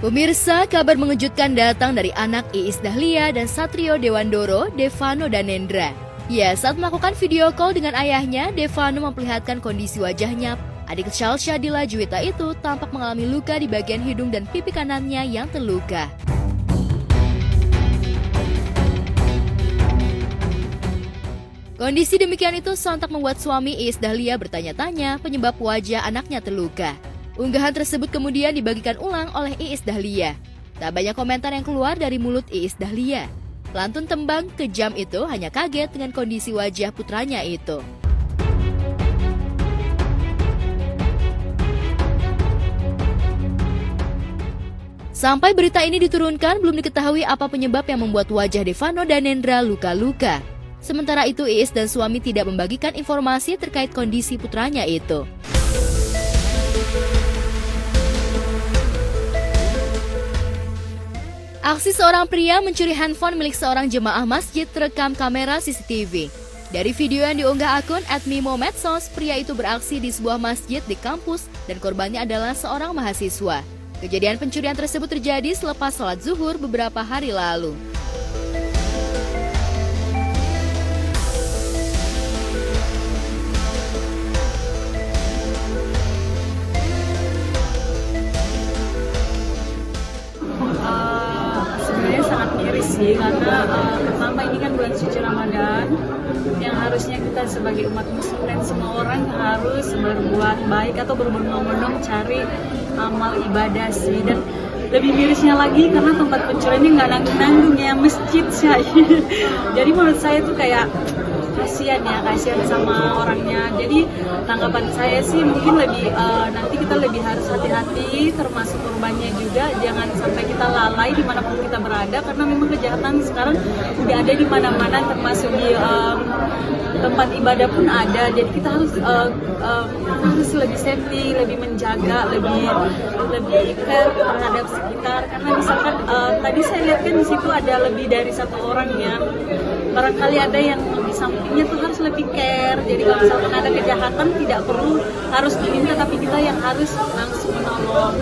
Pemirsa, kabar mengejutkan datang dari anak Iis Dahlia dan Satrio Dewandoro, Devano Danendra. Ya, saat melakukan video call dengan ayahnya, Devano memperlihatkan kondisi wajahnya. Adik Syalsyadila Juwita itu tampak mengalami luka di bagian hidung dan pipi kanannya yang terluka. Kondisi demikian itu sontak membuat suami Iis Dahlia bertanya-tanya penyebab wajah anaknya terluka. Unggahan tersebut kemudian dibagikan ulang oleh Iis Dahlia. Tak banyak komentar yang keluar dari mulut Iis Dahlia. Pelantun tembang kejam itu hanya kaget dengan kondisi wajah putranya itu. Sampai berita ini diturunkan, belum diketahui apa penyebab yang membuat wajah Devano Danendra luka-luka. Sementara itu, Iis dan suami tidak membagikan informasi terkait kondisi putranya itu. Aksi seorang pria mencuri handphone milik seorang jemaah masjid terekam kamera CCTV. Dari video yang diunggah akun @mimo_medsos, pria itu beraksi di sebuah masjid di kampus dan korbannya adalah seorang mahasiswa. Kejadian pencurian tersebut terjadi selepas sholat zuhur beberapa hari lalu. Sebenarnya sangat miris sih, karena pertama ini kan bulan suci Ramadan yang harusnya kita sebagai umat muslim dan semua orang harus berbuat baik atau berbondong-bondong cari amal ibadah sih. Dan lebih mirisnya lagi karena tempat pencuriannya nggak nanggung-nanggung ya, masjid sih. Jadi menurut saya tuh kayak kasihan sama orangnya. Jadi tanggapan saya sih mungkin lebih nanti kita lebih harus hati-hati, termasuk korbannya juga, jangan sampai kita lalai dimanapun kita berada, karena memang kejahatan sekarang udah ada di mana-mana, termasuk di tempat ibadah pun ada. Jadi kita harus lebih safety, lebih menjaga, lebih care terhadap sekitar. Karena misalkan tadi saya lihat kan di situ ada lebih dari satu orang ya. Barangkali ada yang di sampingnya tuh harus lebih care. Jadi kalau misalkan ada kejahatan tidak perlu harus diminta, tapi kita yang harus langsung menolong.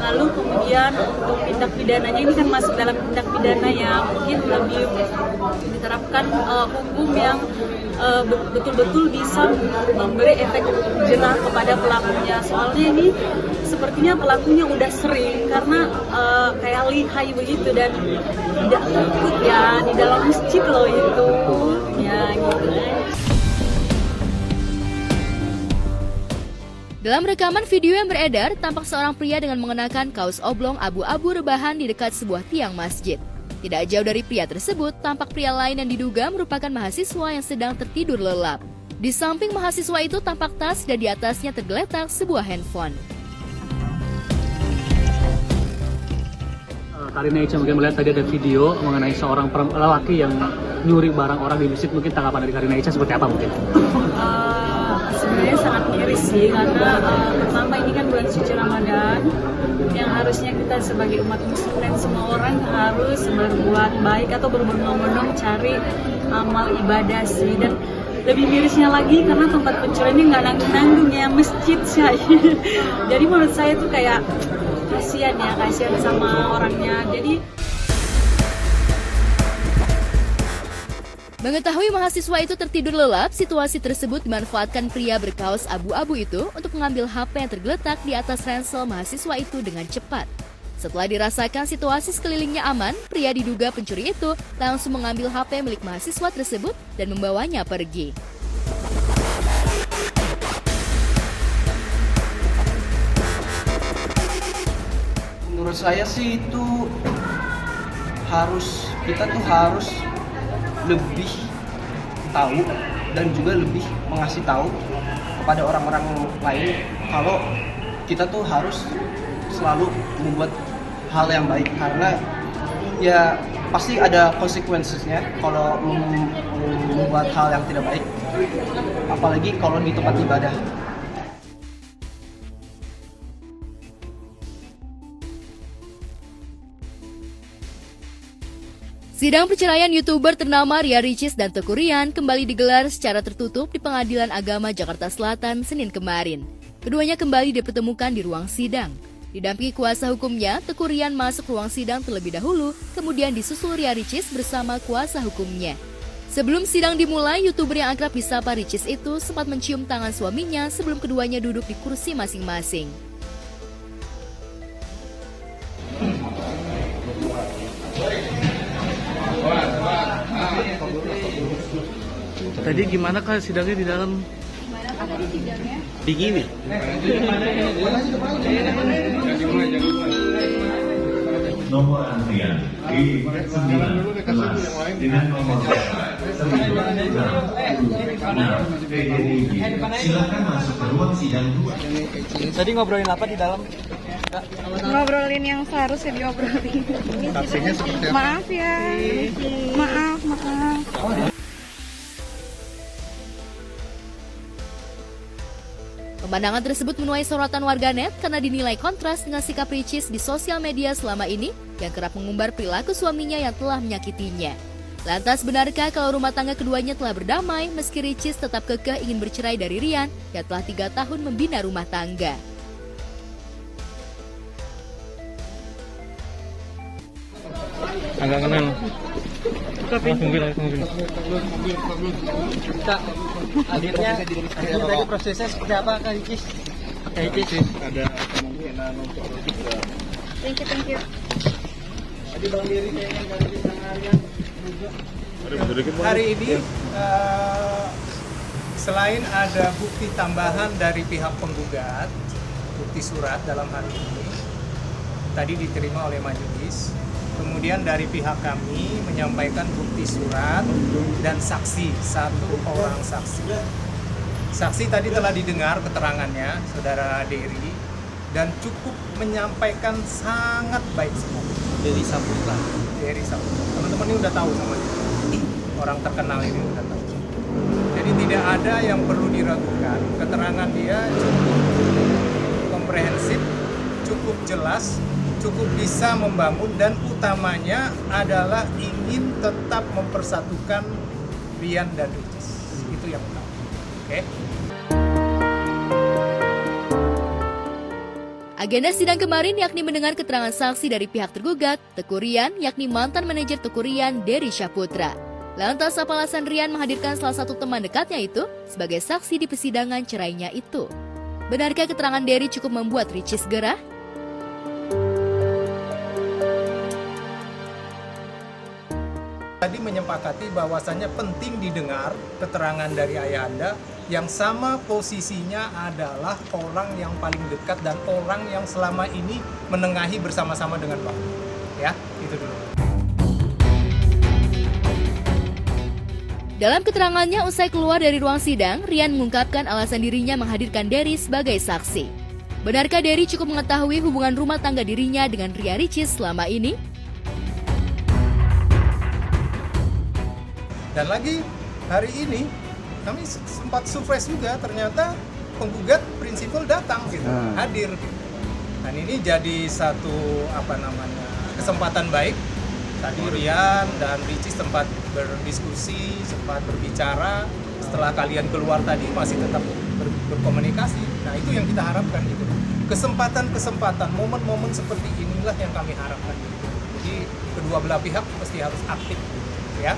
Lalu kemudian untuk tindak pidananya ini kan masuk dalam tindak pidana yang mungkin lebih diterapkan hukum yang betul-betul bisa memberi efek jerah kepada pelakunya. Soalnya ini sepertinya pelakunya udah sering karena kayak lihai begitu dan tidak takut ya, di dalam masjid loh itu ya gitu. Dalam rekaman video yang beredar, tampak seorang pria dengan mengenakan kaos oblong abu-abu rebahan di dekat sebuah tiang masjid. Tidak jauh dari pria tersebut, tampak pria lain yang diduga merupakan mahasiswa yang sedang tertidur lelap. Di samping mahasiswa itu tampak tas dan di atasnya tergeletak sebuah handphone. Karina Ica mungkin melihat tadi ada video mengenai seorang lelaki yang nyuri barang orang di masjid. Mungkin tanggapan dari Karina Ica seperti apa mungkin? Sebenarnya sangat miris sih, karena pertama ini kan bulan suci Ramadan yang harusnya kita sebagai umat muslim dan semua orang harus berbuat baik atau berbondong-bondong cari amal ibadah sih. Dan lebih mirisnya lagi karena tempat pencuriannya nggak nanggung-nanggung ya, masjid sih. Jadi menurut saya tuh kayak kasihan sama orangnya. Jadi mengetahui mahasiswa itu tertidur lelap, situasi tersebut dimanfaatkan pria berkaos abu-abu itu untuk mengambil HP yang tergeletak di atas ransel mahasiswa itu dengan cepat. Setelah dirasakan situasi sekelilingnya aman, pria diduga pencuri itu langsung mengambil HP milik mahasiswa tersebut dan membawanya pergi. Menurut saya sih itu kita tuh harus lebih tahu dan juga lebih mengasih tahu kepada orang-orang lain kalau kita tuh harus selalu membuat hal yang baik, karena ya pasti ada konsekuensinya kalau membuat hal yang tidak baik, apalagi kalau di tempat ibadah. Sidang perceraian YouTuber ternama Ria Ricis dan Teuku Ryan kembali digelar secara tertutup di Pengadilan Agama Jakarta Selatan Senin kemarin. Keduanya kembali dipertemukan di ruang sidang. Didampingi kuasa hukumnya, Teguh Rian masuk ruang sidang terlebih dahulu, kemudian disusul Ria Ricis bersama kuasa hukumnya. Sebelum sidang dimulai, YouTuber yang akrab disapa Ricis itu sempat mencium tangan suaminya sebelum keduanya duduk di kursi masing-masing. Tadi gimana Kak sidangnya di dalam? Dingin nih. Nomor antrian D9 kelas dengan nomor 9 silakan masuk ke ruang sidang 2. Tadi ngobrolin apa di dalam? Ngobrolin yang seharusnya diobrolin. Saksinya seperti apa? Maaf ya. Maaf. Pemandangan tersebut menuai sorotan warganet karena dinilai kontras dengan sikap Ricis di sosial media selama ini yang kerap mengumbar perilaku suaminya yang telah menyakitinya. Lantas benarkah kalau rumah tangga keduanya telah berdamai meski Ricis tetap kekeh ingin bercerai dari Rian yang telah 3 tahun membina rumah tangga? Agak kenal. Mungkin. Kak, akhirnya tadi prosesnya seperti apa Kak Ricis? Ada kemungkinan untuk juga. Thank you. Tadi Bang Diri kayaknya ganti tangannya. Hari ini selain ada bukti tambahan dari pihak penggugat, bukti surat dalam hal ini tadi diterima oleh majelis. Kemudian dari pihak kami menyampaikan bukti surat dan saksi, 1 orang saksi. Saksi tadi telah didengar keterangannya, Saudara Dery, dan cukup menyampaikan sangat baik semua. Dery Saputra. Teman-teman ini udah tahu namanya. Orang terkenal ini udah tahu. Jadi tidak ada yang perlu diragukan. Keterangan dia cukup komprehensif, cukup jelas, cukup bisa membangun, dan utamanya adalah ingin tetap mempersatukan Rian dan Ricis. Itu yang utama. Oke. Agenda sidang kemarin yakni mendengar keterangan saksi dari pihak tergugat, Teguh Rian, yakni mantan manajer Teguh Rian, Dery Saputra. Lantas apa alasan Rian menghadirkan salah satu teman dekatnya itu sebagai saksi di persidangan cerainya itu? Benarkah keterangan Dery cukup membuat Ricis gerah? Tadi menyepakati bahwasannya penting didengar keterangan dari ayahanda yang sama posisinya adalah orang yang paling dekat dan orang yang selama ini menengahi bersama-sama dengan Bang. Ya, itu dulu. Dalam keterangannya usai keluar dari ruang sidang, Rian mengungkapkan alasan dirinya menghadirkan Dery sebagai saksi. Benarkah Dery cukup mengetahui hubungan rumah tangga dirinya dengan Ria Ricis selama ini? Dan lagi hari ini kami sempat surprise juga, ternyata penggugat prinsipal datang gitu, hadir. Dan ini jadi satu kesempatan baik. Tadi Rian dan Ricis sempat berdiskusi, sempat berbicara. Setelah kalian keluar tadi masih tetap berkomunikasi. Nah itu yang kita harapkan gitu. Kesempatan-kesempatan, momen-momen seperti inilah yang kami harapkan. Gitu. Jadi kedua belah pihak mesti harus aktif, gitu, ya.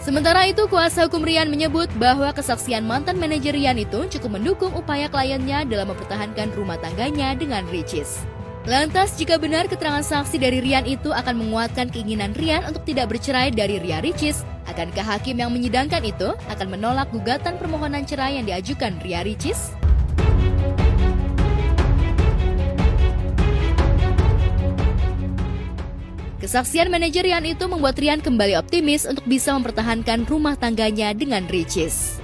Sementara itu, kuasa hukum Rian menyebut bahwa kesaksian mantan manajer Rian itu cukup mendukung upaya kliennya dalam mempertahankan rumah tangganya dengan Ricis. Lantas, jika benar keterangan saksi dari Rian itu akan menguatkan keinginan Rian untuk tidak bercerai dari Ria Ricis, akankah hakim yang menyidangkan itu akan menolak gugatan permohonan cerai yang diajukan Ria Ricis? Kesaksian manajer Rian itu membuat Rian kembali optimis untuk bisa mempertahankan rumah tangganya dengan Ricis.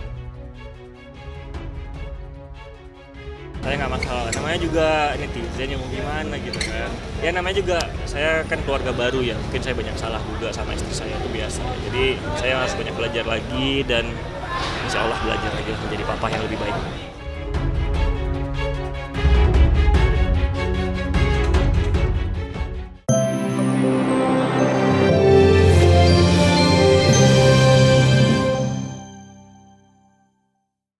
Saya nggak masalah, namanya juga netizen yang mau gimana gitu kan. Ya namanya juga, saya kan keluarga baru ya, mungkin saya banyak salah juga sama istri saya, itu biasa. Jadi saya harus banyak belajar lagi dan insya Allah belajar lagi untuk menjadi papa yang lebih baik.